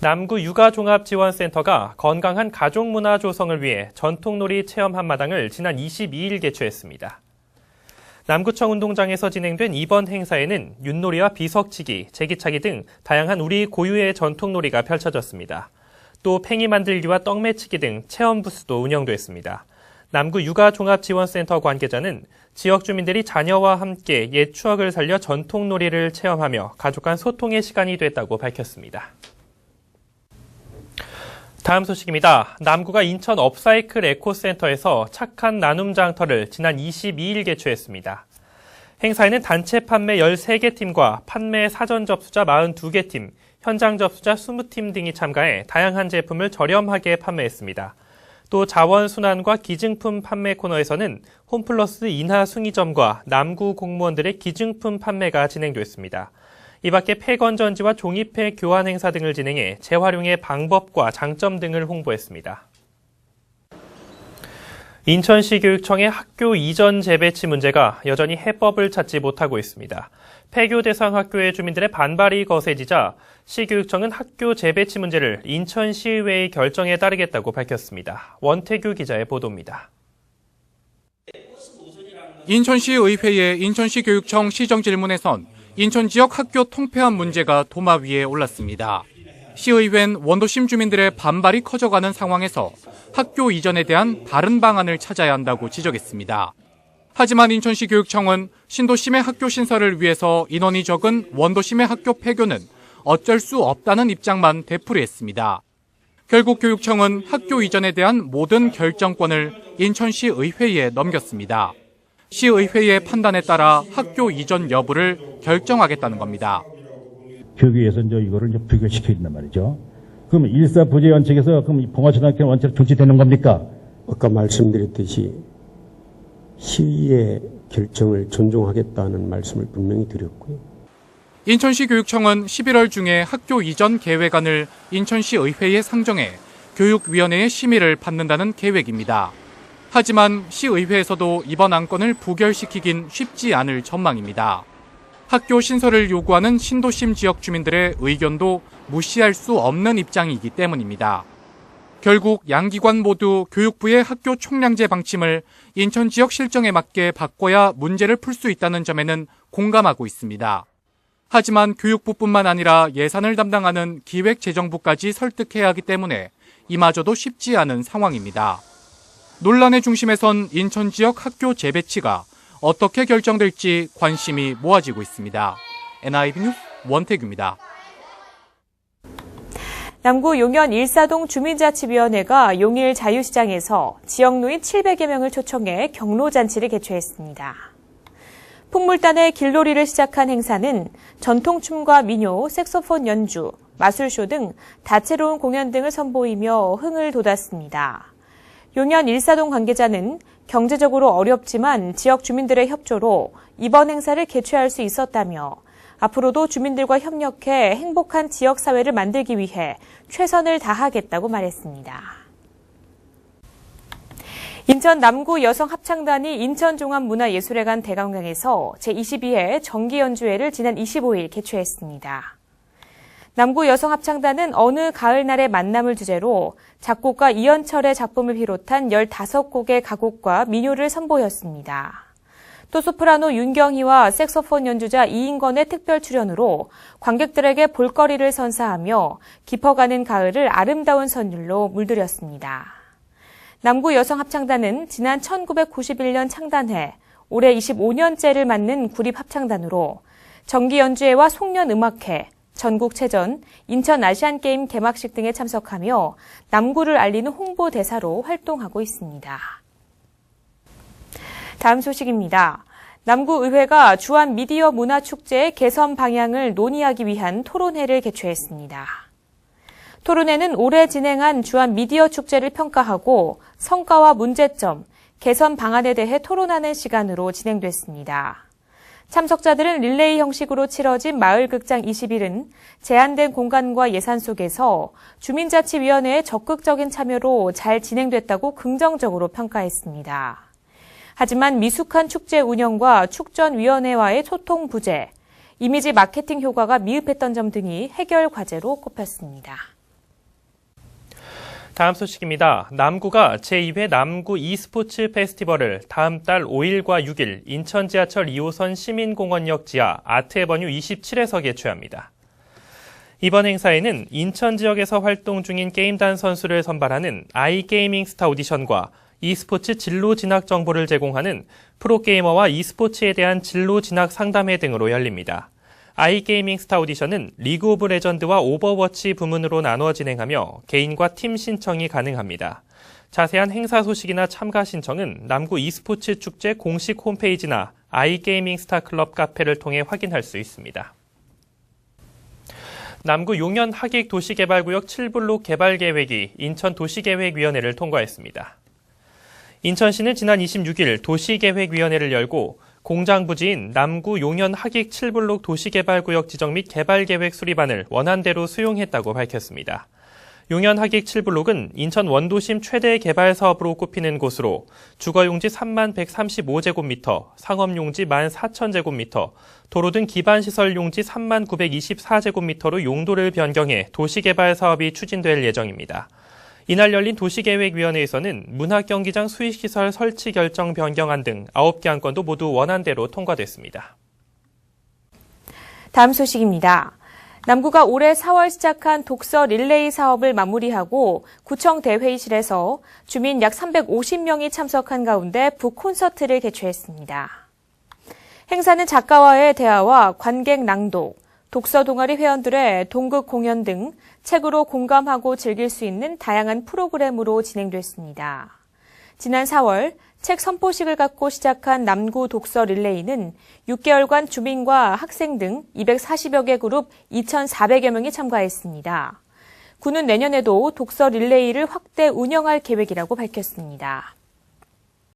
남구 육아종합지원센터가 건강한 가족문화 조성을 위해 전통놀이 체험 한마당을 지난 22일 개최했습니다. 남구청 운동장에서 진행된 이번 행사에는 윷놀이와 비석치기, 제기차기 등 다양한 우리 고유의 전통놀이가 펼쳐졌습니다. 또 팽이 만들기와 떡매치기 등 체험 부스도 운영됐습니다. 남구 육아종합지원센터 관계자는 지역 주민들이 자녀와 함께 옛 추억을 살려 전통놀이를 체험하며 가족 간 소통의 시간이 됐다고 밝혔습니다. 다음 소식입니다. 남구가 인천 업사이클 에코센터에서 착한 나눔 장터를 지난 22일 개최했습니다. 행사에는 단체 판매 13개 팀과 판매 사전 접수자 42개 팀, 현장 접수자 20팀 등이 참가해 다양한 제품을 저렴하게 판매했습니다. 또 자원순환과 기증품 판매 코너에서는 홈플러스 인하 숭의점과 남구 공무원들의 기증품 판매가 진행됐습니다. 이 밖에 폐건전지와 종이폐 교환 행사 등을 진행해 재활용의 방법과 장점 등을 홍보했습니다. 인천시 교육청의 학교 이전 재배치 문제가 여전히 해법을 찾지 못하고 있습니다. 폐교 대상 학교의 주민들의 반발이 거세지자 시교육청은 학교 재배치 문제를 인천시의회의 결정에 따르겠다고 밝혔습니다. 원태규 기자의 보도입니다. 인천시의회의 인천시교육청 시정질문에선 인천 지역 학교 통폐합 문제가 도마 위에 올랐습니다. 시의회는 원도심 주민들의 반발이 커져가는 상황에서 학교 이전에 대한 다른 방안을 찾아야 한다고 지적했습니다. 하지만 인천시 교육청은 신도심의 학교 신설을 위해서 인원이 적은 원도심의 학교 폐교는 어쩔 수 없다는 입장만 되풀이했습니다. 결국 교육청은 학교 이전에 대한 모든 결정권을 인천시 의회에 넘겼습니다. 시의회의 판단에 따라 학교 이전 여부를 결정하겠다는 겁니다. 교육위에서 이제 이거를 이제 부결시켜야 된단 말이죠. 그럼 일사부재 원칙에서 그럼 봉화초등학교 원칙으로 중지되는 겁니까? 아까 말씀드렸듯이 시의 결정을 존중하겠다는 말씀을 분명히 드렸고요. 인천시 교육청은 11월 중에 학교 이전 계획안을 인천시 의회에 상정해 교육위원회의 심의를 받는다는 계획입니다. 하지만 시의회에서도 이번 안건을 부결시키긴 쉽지 않을 전망입니다. 학교 신설을 요구하는 신도심 지역 주민들의 의견도 무시할 수 없는 입장이기 때문입니다. 결국 양기관 모두 교육부의 학교 총량제 방침을 인천 지역 실정에 맞게 바꿔야 문제를 풀 수 있다는 점에는 공감하고 있습니다. 하지만 교육부뿐만 아니라 예산을 담당하는 기획재정부까지 설득해야 하기 때문에 이마저도 쉽지 않은 상황입니다. 논란의 중심에선 인천 지역 학교 재배치가 어떻게 결정될지 관심이 모아지고 있습니다. NIB 뉴스 원태규입니다. 남구 용현 일사동 주민자치위원회가 용일 자유시장에서 지역 노인 700여 명을 초청해 경로잔치를 개최했습니다. 풍물단의 길놀이를 시작한 행사는 전통춤과 민요, 색소폰 연주, 마술쇼 등 다채로운 공연 등을 선보이며 흥을 돋았습니다. 용현 일사동 관계자는 경제적으로 어렵지만 지역 주민들의 협조로 이번 행사를 개최할 수 있었다며 앞으로도 주민들과 협력해 행복한 지역사회를 만들기 위해 최선을 다하겠다고 말했습니다. 인천 남구 여성합창단이 인천종합문화예술회관 대관광에서 제22회 정기연주회를 지난 25일 개최했습니다. 남구 여성합창단은 어느 가을날의 만남을 주제로 작곡가 이현철의 작품을 비롯한 15곡의 가곡과 민요를 선보였습니다. 또 소프라노 윤경희와 색소폰 연주자 이인건의 특별 출연으로 관객들에게 볼거리를 선사하며 깊어가는 가을을 아름다운 선율로 물들였습니다. 남구 여성합창단은 지난 1991년 창단해 올해 25년째를 맞는 구립합창단으로 정기연주회와 송년음악회, 전국체전, 인천 아시안게임 개막식 등에 참석하며 남구를 알리는 홍보대사로 활동하고 있습니다. 다음 소식입니다. 남구의회가 주한 미디어 문화축제의 개선 방향을 논의하기 위한 토론회를 개최했습니다. 토론회는 올해 진행한 주한 미디어 축제를 평가하고 성과와 문제점, 개선 방안에 대해 토론하는 시간으로 진행됐습니다. 참석자들은 릴레이 형식으로 치러진 마을극장 20일은 제한된 공간과 예산 속에서 주민자치위원회의 적극적인 참여로 잘 진행됐다고 긍정적으로 평가했습니다. 하지만 미숙한 축제 운영과 축전위원회와의 소통 부재, 이미지 마케팅 효과가 미흡했던 점 등이 해결 과제로 꼽혔습니다. 다음 소식입니다. 남구가 제2회 남구 e스포츠 페스티벌을 다음 달 5일과 6일 인천 지하철 2호선 시민공원역 지하 아트에버뉴 27에서 개최합니다. 이번 행사에는 인천 지역에서 활동 중인 게임단 선수를 선발하는 아이게이밍 스타 오디션과 e스포츠 진로 진학 정보를 제공하는 프로게이머와 e스포츠에 대한 진로 진학 상담회 등으로 열립니다. 아이게이밍 스타 오디션은 리그 오브 레전드와 오버워치 부문으로 나누어 진행하며 개인과 팀 신청이 가능합니다. 자세한 행사 소식이나 참가 신청은 남구 e스포츠 축제 공식 홈페이지나 아이게이밍 스타 클럽 카페를 통해 확인할 수 있습니다. 남구 용현 하객 도시개발구역 7블록 개발 계획이 인천 도시계획위원회를 통과했습니다. 인천시는 지난 26일 도시계획위원회를 열고 공장 부지인 남구 용현 하객 7블록 도시개발구역 지정 및 개발계획 수립안을 원안대로 수용했다고 밝혔습니다. 용현 하객 7블록은 인천 원도심 최대 개발 사업으로 꼽히는 곳으로 주거용지 3135제곱미터, 상업용지 14,000제곱미터, 도로 등 기반시설 용지 3924제곱미터로 용도를 변경해 도시개발 사업이 추진될 예정입니다. 이날 열린 도시계획위원회에서는 문학경기장 수익시설 설치 결정 변경안 등 9개 안건도 모두 원안대로 통과됐습니다. 다음 소식입니다. 남구가 올해 4월 시작한 독서 릴레이 사업을 마무리하고 구청 대회의실에서 주민 약 350명이 참석한 가운데 북콘서트를 개최했습니다. 행사는 작가와의 대화와 관객 낭독, 독서 동아리 회원들의 동극 공연 등 책으로 공감하고 즐길 수 있는 다양한 프로그램으로 진행됐습니다. 지난 4월 책 선포식을 갖고 시작한 남구 독서 릴레이는 6개월간 주민과 학생 등 240여 개 그룹 2,400여 명이 참가했습니다. 구는 내년에도 독서 릴레이를 확대 운영할 계획이라고 밝혔습니다.